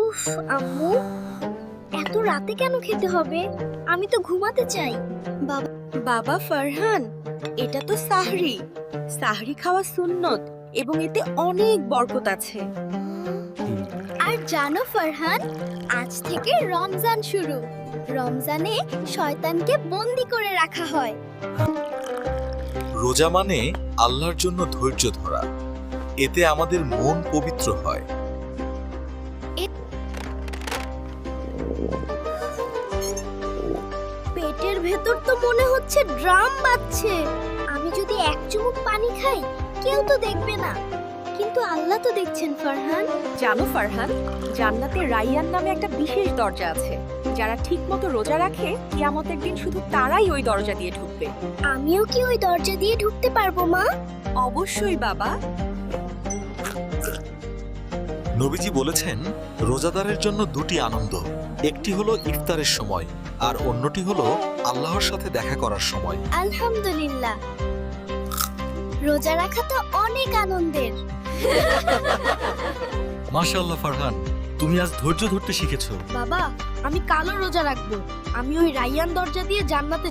উফ আম্মু, এত রাতে কেন খেতে হবে? আমি তো ঘুমাতে চাই। বাবা ফারহান, এটা তো সাহরি। সাহরি খাওয়া সুন্নত এবং এতে অনেক বরকত আছে। আর জানো ফারহান, আজ থেকে রমজান শুরু। রমজানে শয়তানকে বন্দি করে রাখা হয়। রোজা মানে আল্লাহর জন্য ধৈর্য ধরা। এতে আমাদের মন পবিত্র হয়। পেটের ভেতর তো মনে হচ্ছে ড্রাম বাজছে। আমি যদি এক চুমুক পানি খাই, কেউ তো দেখবে না, কিন্তু আল্লাহ তো দেখছেন ফারহান। জানো ফারহান, জান্নাতে রাইয়ান নামে একটা বিশেষ দরজা আছে। যারা ঠিকমতো রোজা রাখে, কিয়ামতের দিন শুধু তারাই ওই দরজা দিয়ে ঢুকবে। আমিও কি ওই দরজা দিয়ে ঢুকতে পারবো মা? অবশ্যই বাবা। নবীজি বলেছেন, রোজাদারের জন্য দুটি আনন্দ। একটি হলো ইফতারের সময়, আর অন্যটি হলো আল্লাহর সাথে দেখা করার সময়। আলহামদুলিল্লাহ, রোজা রাখা তো অনেক আনন্দের। মাশাআল্লাহ ফারহান, তুমি আজ ধৈর্য ধরতে শিখেছো। বাবা, আমি কালও রোজা রাখবো। আমি ওই রাইয়ান দরজা দিয়ে জান্নাতে